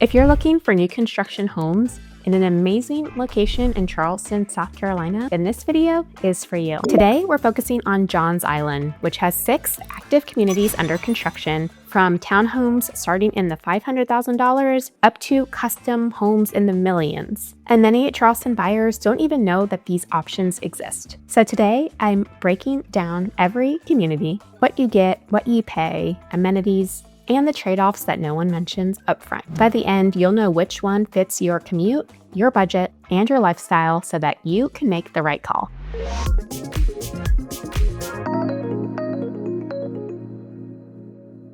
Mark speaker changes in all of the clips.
Speaker 1: If you're looking for new construction homes in an amazing location in Charleston, South Carolina, then this video is for you. Today, we're focusing on Johns Island, which has 6 active communities under construction, from townhomes starting in the $500,000 up to custom homes in the millions. And many Charleston buyers don't even know that these options exist. So today, I'm breaking down every community, what you get, what you pay, amenities, and the trade-offs that no one mentions up front. By the end, you'll know which one fits your commute, your budget, and your lifestyle so that you can make the right call.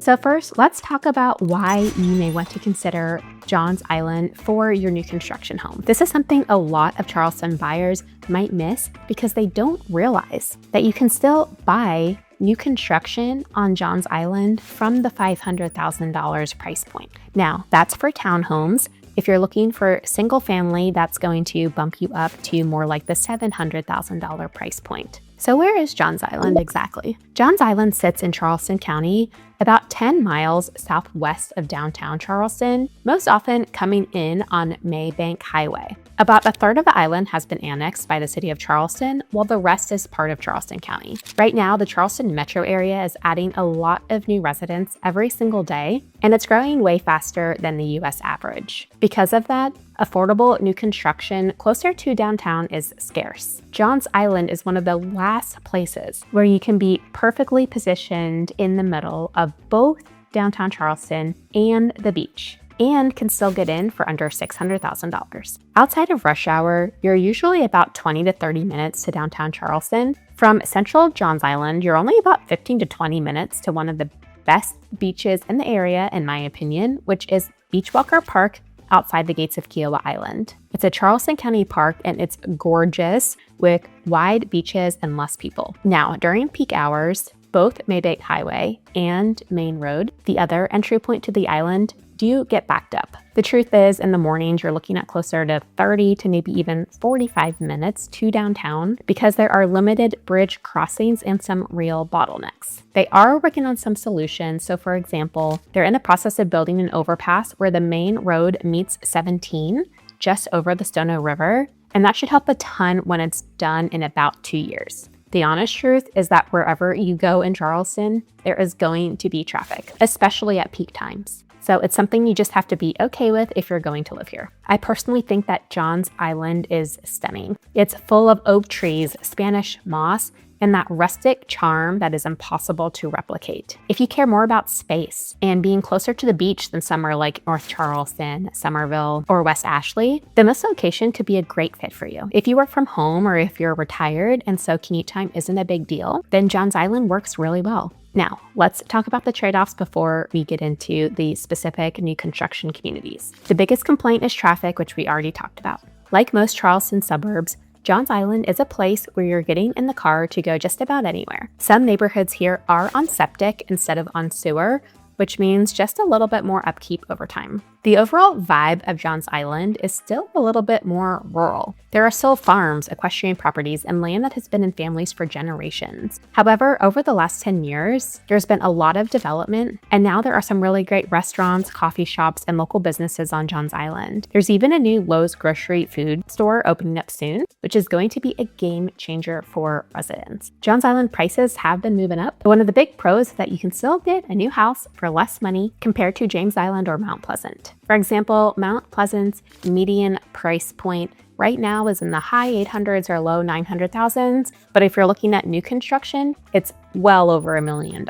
Speaker 1: So first, let's talk about why you may want to consider Johns Island for your new construction home. This is something a lot of Charleston buyers might miss because they don't realize that you can still buy new construction on Johns Island from the $500,000 price point. Now, that's for townhomes. If you're looking for single family, that's going to bump you up to more like the $700,000 price point. So where is Johns Island exactly? Johns Island sits in Charleston County, about 10 miles southwest of downtown Charleston, most often coming in on Maybank Highway. About a third of the island has been annexed by the city of Charleston, while the rest is part of Charleston County. Right now, the Charleston metro area is adding a lot of new residents every single day, and it's growing way faster than the US average. Because of that, affordable new construction closer to downtown is scarce. Johns Island is one of the last places where you can be perfectly positioned in the middle of both downtown Charleston and the beach, and can still get in for under $600,000. Outside of rush hour, you're usually about 20 to 30 minutes to downtown Charleston. From central Johns Island, you're only about 15 to 20 minutes to one of the best beaches in the area, in my opinion, which is Beachwalker Park outside the gates of Kiawah Island. It's a Charleston County park and it's gorgeous with wide beaches and less people. Now, during peak hours, both Maybank Highway and Main Road, the other entry point to the island, do get backed up. The truth is, in the mornings, you're looking at closer to 30 to maybe even 45 minutes to downtown because there are limited bridge crossings and some real bottlenecks. They are working on some solutions. So for example, they're in the process of building an overpass where the main road meets 17 just over the Kiawah River, and that should help a ton when it's done in about 2 years. The honest truth is that wherever you go in Charleston, there is going to be traffic, especially at peak times. So it's something you just have to be okay with if you're going to live here. I personally think that Johns Island is stunning. It's full of oak trees, Spanish moss, and that rustic charm that is impossible to replicate. If you care more about space and being closer to the beach than somewhere like North Charleston, Somerville, or West Ashley, then this location could be a great fit for you. If you work from home or if you're retired and so commute time isn't a big deal, then Johns Island works really well. Now, let's talk about the trade-offs before we get into the specific new construction communities. The biggest complaint is traffic, which we already talked about. Like most Charleston suburbs, Johns Island is a place where you're getting in the car to go just about anywhere. Some neighborhoods here are on septic instead of on sewer, which means just a little bit more upkeep over time. The overall vibe of Johns Island is still a little bit more rural. There are still farms, equestrian properties, and land that has been in families for generations. However, over the last 10 years, there's been a lot of development, and now there are some really great restaurants, coffee shops, and local businesses on Johns Island. There's even a new Lowe's grocery food store opening up soon, which is going to be a game changer for residents. Johns Island prices have been moving up. One of the big pros is that you can still get a new house for less money compared to James Island or Mount Pleasant. For example, Mount Pleasant's median price point right now is in the high 800s or low 900,000s, but if you're looking at new construction, it's well over $1 million.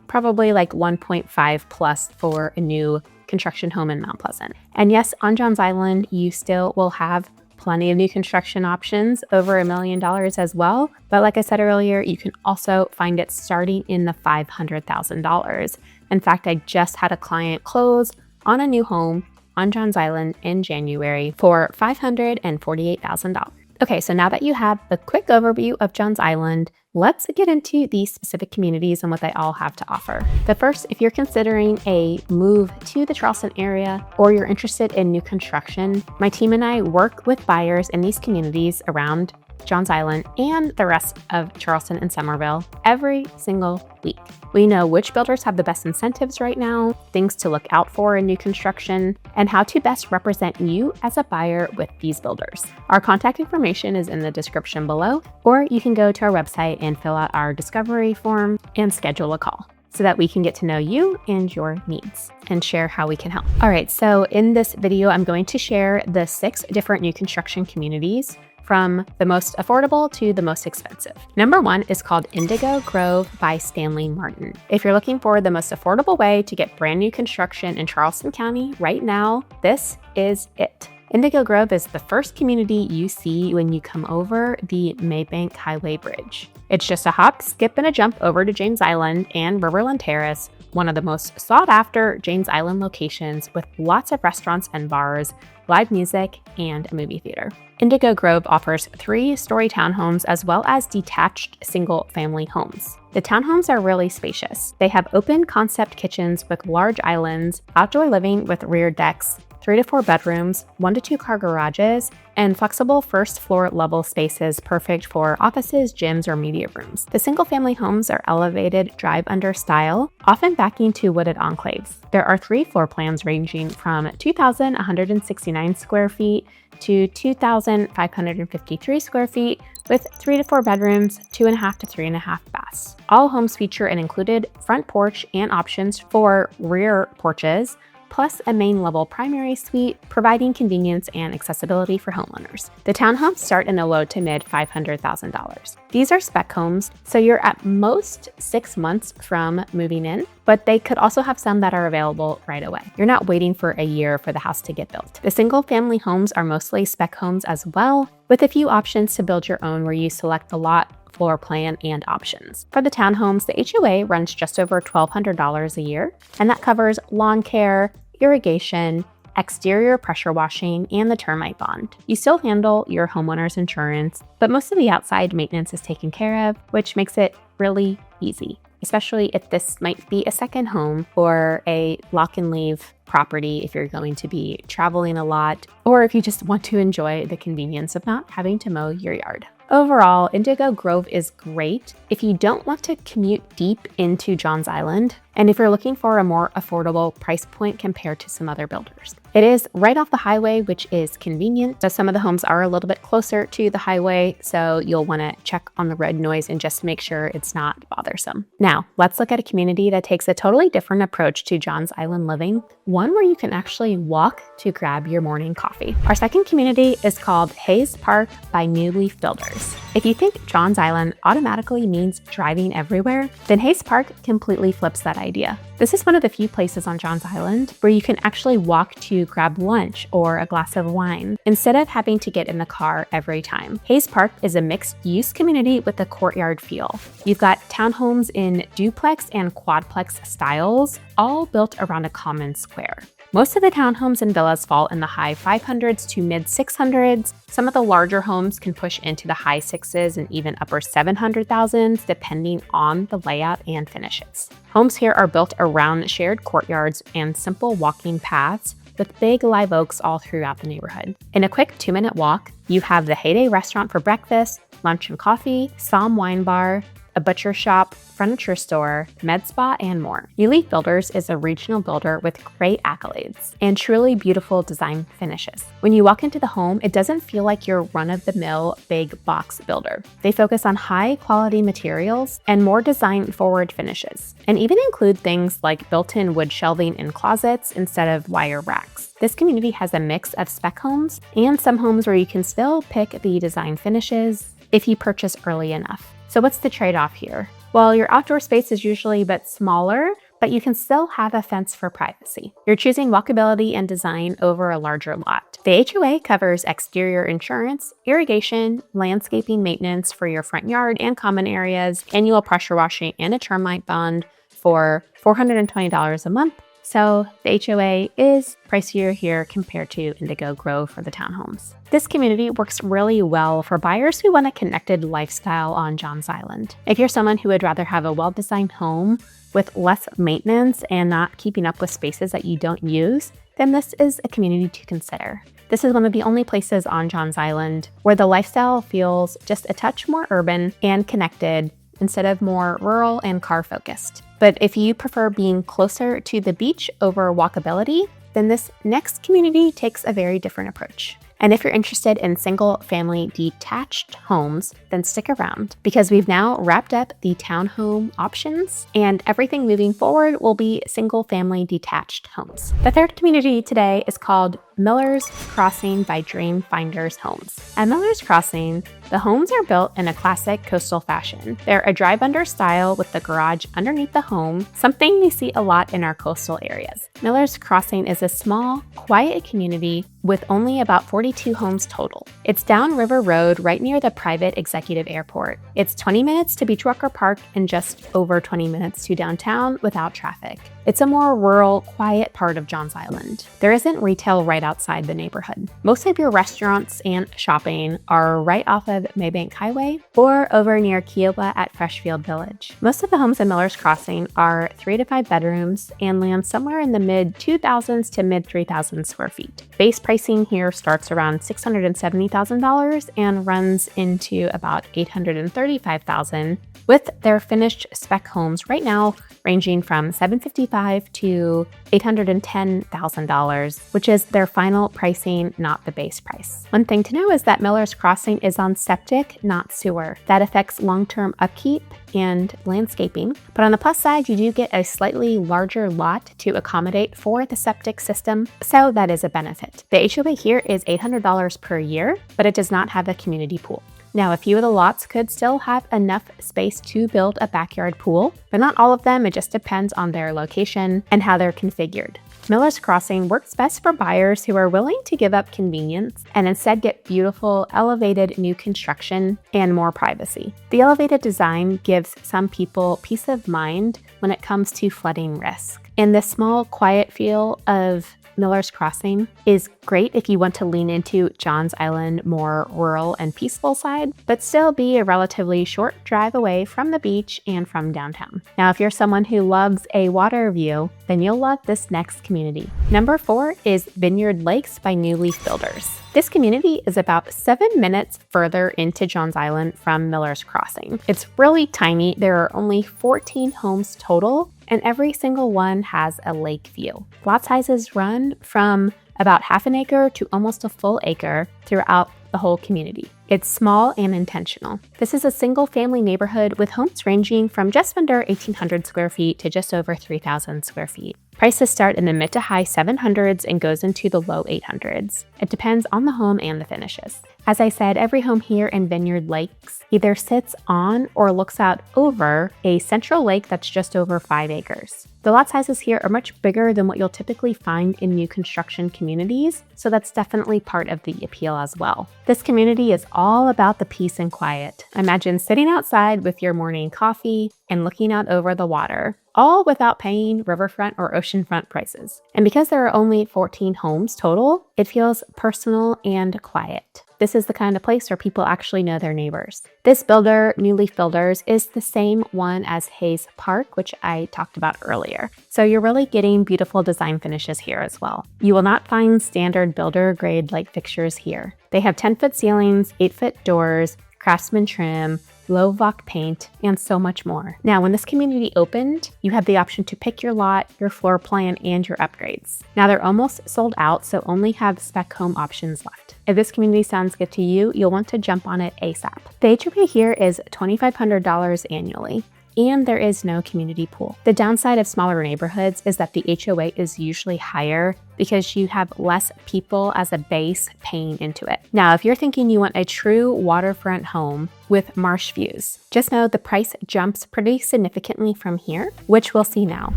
Speaker 1: Probably like 1.5 plus for a new construction home in Mount Pleasant. And yes, on Johns Island, you still will have plenty of new construction options over $1 million as well. But like I said earlier, you can also find it starting in the $500,000. In fact, I just had a client close on a new home on Johns Island in January for $548,000. Okay, so now that you have a quick overview of Johns Island, let's get into these specific communities and what they all have to offer. But first, if you're considering a move to the Charleston area or you're interested in new construction, my team and I work with buyers in these communities around Johns Island, and the rest of Charleston and Summerville every single week. We know which builders have the best incentives right now, things to look out for in new construction, and how to best represent you as a buyer with these builders. Our contact information is in the description below, or you can go to our website and fill out our discovery form and schedule a call so that we can get to know you and your needs and share how we can help. All right, so in this video, I'm going to share the 6 different new construction communities from the most affordable to the most expensive. Number 1 is called Indigo Grove by Stanley Martin. If you're looking for the most affordable way to get brand new construction in Charleston County right now, this is it. Indigo Grove is the first community you see when you come over the Maybank Highway Bridge. It's just a hop, skip, and a jump over to James Island and Riverland Terrace, one of the most sought-after James Island locations with lots of restaurants and bars, live music, and a movie theater. Indigo Grove offers 3-story townhomes as well as detached single-family homes. The townhomes are really spacious. They have open concept kitchens with large islands, outdoor living with rear decks, 3 to 4 bedrooms, 1 to 2 car garages, and flexible first floor level spaces perfect for offices, gyms, or media rooms. The single family homes are elevated drive-under style, often backing to wooded enclaves. There are 3 floor plans ranging from 2,169 square feet to 2,553 square feet with 3 to 4 bedrooms, 2.5 to 3.5 baths. All homes feature an included front porch and options for rear porches, plus a main level primary suite, providing convenience and accessibility for homeowners. The townhomes start in the low to mid $500,000. These are spec homes, so you're at most 6 months from moving in, but they could also have some that are available right away. You're not waiting for a year for the house to get built. The single family homes are mostly spec homes as well, with a few options to build your own where you select the lot, floor plan, and options. For the townhomes, the HOA runs just over $1,200 a year, and that covers lawn care, irrigation, exterior pressure washing, and the termite bond. You still handle your homeowner's insurance, but most of the outside maintenance is taken care of, which makes it really easy, especially if this might be a second home or a lock and leave property if you're going to be traveling a lot, or if you just want to enjoy the convenience of not having to mow your yard. Overall, Indigo Grove is great if you don't want to commute deep into Johns Island, and if you're looking for a more affordable price point compared to some other builders. It is right off the highway, which is convenient. So some of the homes are a little bit closer to the highway, so you'll want to check on the road noise and just make sure it's not bothersome. Now, let's look at a community that takes a totally different approach to Johns Island living, one where you can actually walk to grab your morning coffee. Our second community is called Hayes Park by New Leaf Builders. If you think Johns Island automatically means driving everywhere, then Hayes Park completely flips that idea. This is one of the few places on Johns Island where you can actually walk to grab lunch or a glass of wine instead of having to get in the car every time. Hayes Park is a mixed-use community with a courtyard feel. You've got townhomes in duplex and quadplex styles, all built around a common square. Most of the townhomes and villas fall in the high 500s to mid 600s. Some of the larger homes can push into the high 6s and even upper 700,000s, depending on the layout and finishes. Homes here are built around shared courtyards and simple walking paths with big live oaks all throughout the neighborhood. In a quick 2-minute walk, you have the Heyday restaurant for breakfast, lunch and coffee, Psalm Wine Bar, a butcher shop, furniture store, med spa, and more. New Leaf Builders is a regional builder with great accolades and truly beautiful design finishes. When you walk into the home, it doesn't feel like your run-of-the-mill big box builder. They focus on high-quality materials and more design-forward finishes, and even include things like built-in wood shelving in closets instead of wire racks. This community has a mix of spec homes and some homes where you can still pick the design finishes if you purchase early enough. So what's the trade-off here? Well, your outdoor space is usually a bit smaller, but you can still have a fence for privacy. You're choosing walkability and design over a larger lot. The HOA covers exterior insurance, irrigation, landscaping maintenance for your front yard and common areas, annual pressure washing, and a termite bond for $420 a month. So the HOA is pricier here compared to Indigo Grove for the townhomes. This community works really well for buyers who want a connected lifestyle on Johns Island. If you're someone who would rather have a well-designed home with less maintenance and not keeping up with spaces that you don't use, then this is a community to consider. This is one of the only places on Johns Island where the lifestyle feels just a touch more urban and connected instead of more rural and car focused. But if you prefer being closer to the beach over walkability, then this next community takes a very different approach. And if you're interested in single-family detached homes, then stick around because we've now wrapped up the townhome options and everything moving forward will be single-family detached homes. The third community today is called Miller's Crossing by Dreamfinders Homes. At Miller's Crossing, the homes are built in a classic coastal fashion. They're a drive-under style with the garage underneath the home, something we see a lot in our coastal areas. Miller's Crossing is a small, quiet community with only about 42 homes total. It's down River Road right near the private executive airport. It's 20 minutes to Beachwalker Park and just over 20 minutes to downtown without traffic. It's a more rural, quiet part of Johns Island. There isn't retail right outside the neighborhood. Most of your restaurants and shopping are right off of Maybank Highway or over near Kiawah at Freshfield Village. Most of the homes in Miller's Crossing are 3 to 5 bedrooms and land somewhere in the mid 2,000s to mid 3,000 square feet. Base pricing here starts around $670,000 and runs into about $835,000, with their finished spec homes right now ranging from $755,000 to $810,000, which is their final pricing, not the base price. One thing to know is that Miller's Crossing is on septic, not sewer. That affects long-term upkeep and landscaping. But on the plus side, you do get a slightly larger lot to accommodate for the septic system, so that is a benefit. The HOA here is $800 per year, but it does not have a community pool. Now, a few of the lots could still have enough space to build a backyard pool, but not all of them. It just depends on their location and how they're configured. Miller's Crossing works best for buyers who are willing to give up convenience and instead get beautiful, elevated new construction and more privacy. The elevated design gives some people peace of mind when it comes to flooding risk. And the small, quiet feel of Miller's Crossing is great if you want to lean into Johns Island more rural and peaceful side, but still be a relatively short drive away from the beach and from downtown. Now, if you're someone who loves a water view, then you'll love this next community. Number 4 is Vineyard Lakes by New Leaf Builders. This community is about 7 minutes further into Johns Island from Miller's Crossing. It's really tiny. There are only 14 homes total, and every single one has a lake view. Lot sizes run from about half an acre to almost a full acre throughout the whole community. It's small and intentional. This is a single-family neighborhood with homes ranging from just under 1,800 square feet to just over 3,000 square feet. Prices start in the mid to high 700s and goes into the low 800s. It depends on the home and the finishes. As I said, every home here in Vineyard Lakes either sits on or looks out over a central lake that's just over 5 acres. The lot sizes here are much bigger than what you'll typically find in new construction communities, so that's definitely part of the appeal as well. This community is all about the peace and quiet. Imagine sitting outside with your morning coffee and looking out over the water, all without paying riverfront or oceanfront prices. And because there are only 14 homes total, it feels personal and quiet. This is the kind of place where people actually know their neighbors. This builder, New Leaf Builders, is the same one as Hayes Park, which I talked about earlier. So you're really getting beautiful design finishes here as well. You will not find standard builder grade light fixtures here. They have 10-foot ceilings, 8-foot doors, craftsman trim, low VOC paint, and so much more. Now, when this community opened, you had the option to pick your lot, your floor plan, and your upgrades. Now they're almost sold out, so only have spec home options left. If this community sounds good to you, you'll want to jump on it ASAP. The HOA here is $2,500 annually. And there is no community pool. The downside of smaller neighborhoods is that the HOA is usually higher because you have less people as a base paying into it. Now, if you're thinking you want a true waterfront home with marsh views, just know the price jumps pretty significantly from here, which we'll see now.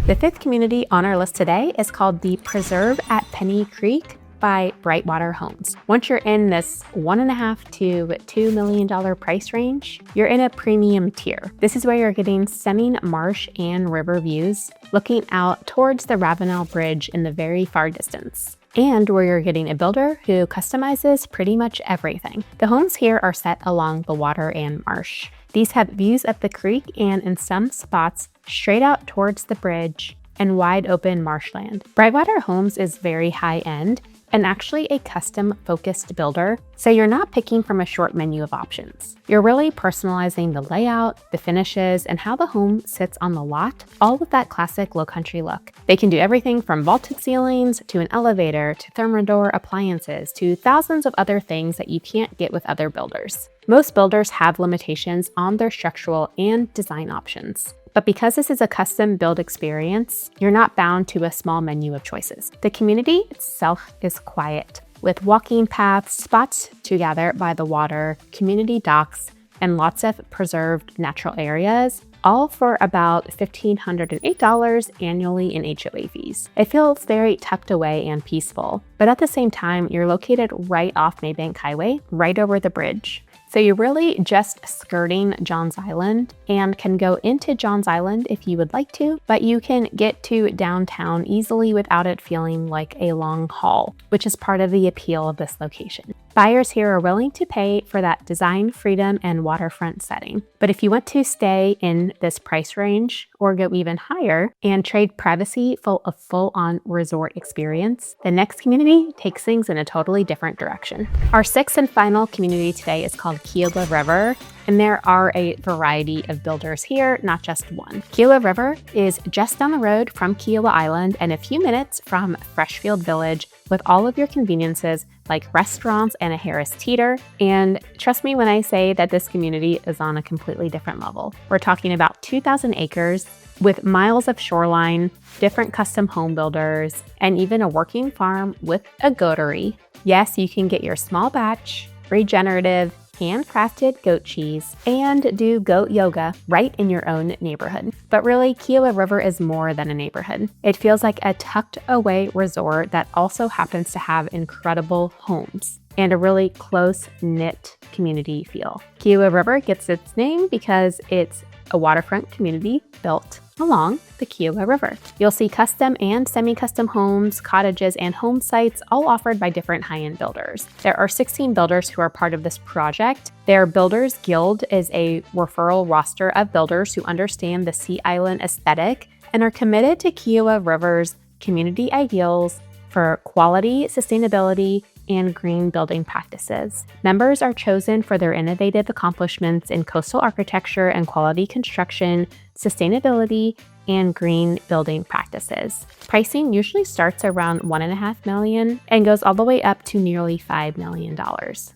Speaker 1: The 5th community on our list today is called the Preserve at Penny Creek by Brightwater Homes. Once you're in this $1.5 to $2 million price range, you're in a premium tier. This is where you're getting stunning marsh and river views, looking out towards the Ravenel Bridge in the very far distance, and where you're getting a builder who customizes pretty much everything. The homes here are set along the water and marsh. These have views up the creek and in some spots straight out towards the bridge and wide open marshland. Brightwater Homes is very high end, and actually a custom-focused builder, so you're not picking from a short menu of options. You're really personalizing the layout, the finishes, and how the home sits on the lot, all with that classic low country look. They can do everything from vaulted ceilings to an elevator to thermador appliances to thousands of other things that you can't get with other builders. Most builders have limitations on their structural and design options. But because this is a custom build experience, you're not bound to a small menu of choices. The community itself is quiet, with walking paths, spots to gather by the water, community docks, and lots of preserved natural areas, all for about $1,508 annually in HOA fees. It feels very tucked away and peaceful, but at the same time, you're located right off Maybank Highway, right over the bridge. So you're really just skirting Johns Island and can go into Johns Island if you would like to, but you can get to downtown easily without it feeling like a long haul, which is part of the appeal of this location. Buyers here are willing to pay for that design freedom and waterfront setting. But if you want to stay in this price range or go even higher and trade privacy for a full-on resort experience, the next community takes things in a totally different direction. Our sixth and final community today is called Kiawah River, and there are a variety of builders here, not just one. Kiawah River is just down the road from Kiawah Island and a few minutes from Freshfield Village, with all of your conveniences like restaurants and a Harris Teeter. And trust me when I say that this community is on a completely different level. We're talking about 2,000 acres with miles of shoreline, different custom home builders, and even a working farm with a goatery. Yes, you can get your small batch, regenerative, handcrafted goat cheese and do goat yoga right in your own neighborhood. But really, Kiawah River is more than a neighborhood. It feels like a tucked away resort that also happens to have incredible homes and a really close-knit community feel. Kiawah River gets its name because it's a waterfront community built along the Kiawah River. You'll see custom and semi-custom homes, cottages, and home sites all offered by different high-end builders. There are 16 builders who are part of this project. Their Builders Guild is a referral roster of builders who understand the Sea Island aesthetic and are committed to Kiawah River's community ideals for quality, sustainability, and green building practices. Members are chosen for their innovative accomplishments in coastal architecture and quality construction, sustainability, and green building practices. Pricing usually starts around $1.5 million and goes all the way up to nearly $5 million.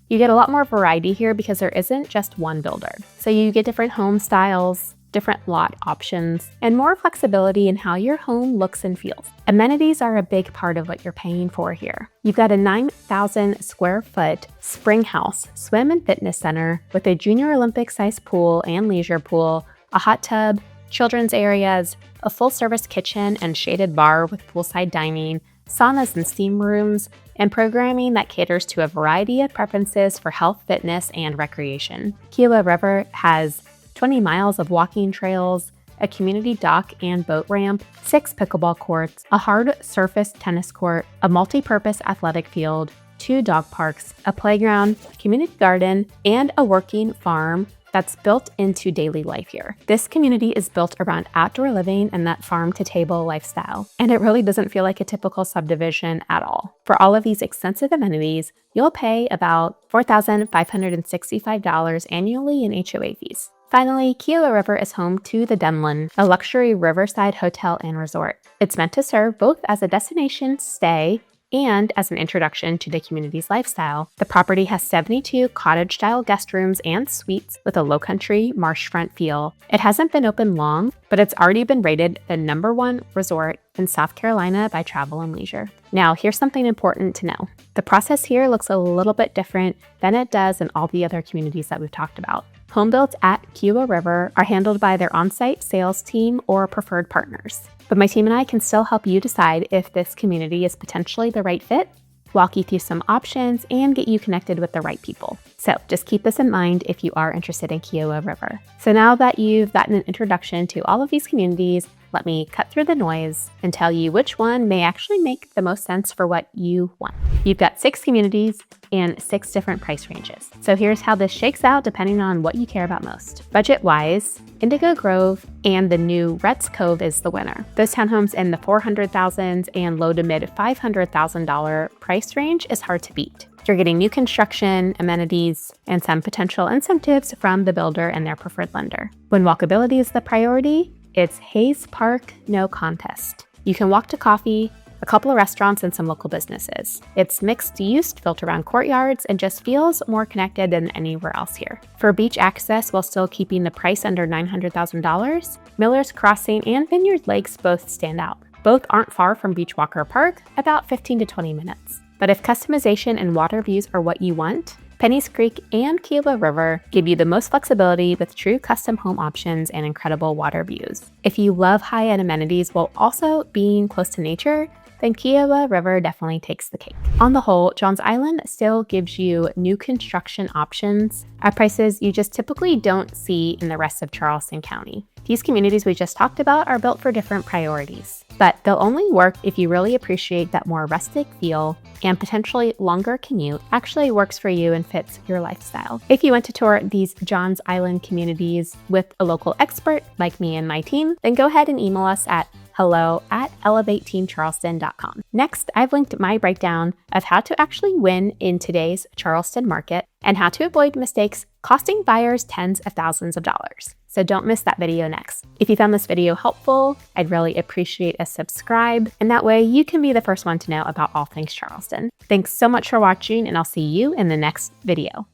Speaker 1: You get a lot more variety here because there isn't just one builder. So you get different home styles, different lot options, and more flexibility in how your home looks and feels. Amenities are a big part of what you're paying for here. You've got a 9,000 square foot spring house, swim and fitness center with a junior Olympic sized pool and leisure pool, a hot tub, children's areas, a full service kitchen and shaded bar with poolside dining, saunas and steam rooms, and programming that caters to a variety of preferences for health, fitness, and recreation. Kiawah River has 20 miles of walking trails, a community dock and boat ramp, 6 pickleball courts, a hard surface tennis court, a multi-purpose athletic field, 2 dog parks, a playground, a community garden, and a working farm that's built into daily life here. This community is built around outdoor living and that farm-to-table lifestyle, and it really doesn't feel like a typical subdivision at all. For all of these extensive amenities, you'll pay about $4,565 annually in HOA fees. Finally, Kiawah River is home to the Dunlin, a luxury riverside hotel and resort. It's meant to serve both as a destination stay and as an introduction to the community's lifestyle. The property has 72 cottage-style guest rooms and suites with a low-country marshfront feel. It hasn't been open long, but it's already been rated the #1 resort in South Carolina by Travel and Leisure. Now, here's something important to know. The process here looks a little bit different than it does in all the other communities that we've talked about. Home builds at Kiawah River are handled by their on-site sales team or preferred partners. But my team and I can still help you decide if this community is potentially the right fit, walk you through some options, and get you connected with the right people. So just keep this in mind if you are interested in Kiawah River. So now that you've gotten an introduction to all of these communities, let me cut through the noise and tell you which one may actually make the most sense for what you want. You've got 6 communities and 6 different price ranges. So here's how this shakes out depending on what you care about most. Budget-wise, Indigo Grove and the new Retz Cove is the winner. Those townhomes in the $400,000 and low to mid $500,000 price range is hard to beat. You're getting new construction, amenities, and some potential incentives from the builder and their preferred lender. When walkability is the priority, it's Hayes Park, no contest. You can walk to coffee, a couple of restaurants, and some local businesses. It's mixed use, built around courtyards, and just feels more connected than anywhere else here. For beach access, while still keeping the price under $900,000, Miller's Crossing and Vineyard Lakes both stand out. Both aren't far from Beachwalker Park, about 15 to 20 minutes. But if customization and water views are what you want, Penny's Creek and Kiawah River give you the most flexibility with true custom home options and incredible water views. If you love high-end amenities while also being close to nature, then Kiawah River definitely takes the cake. On the whole, Johns Island still gives you new construction options at prices you just typically don't see in the rest of Charleston County. These communities we just talked about are built for different priorities, but they'll only work if you really appreciate that more rustic feel and potentially longer commute actually works for you and fits your lifestyle. If you want to tour these Johns Island communities with a local expert like me and my team, then go ahead and email us at hello@elevateteamcharleston.com. Next, I've linked my breakdown of how to actually win in today's Charleston market and how to avoid mistakes costing buyers tens of thousands of dollars. So don't miss that video next. If you found this video helpful, I'd really appreciate a subscribe, and that way you can be the first one to know about all things Charleston. Thanks so much for watching, and I'll see you in the next video.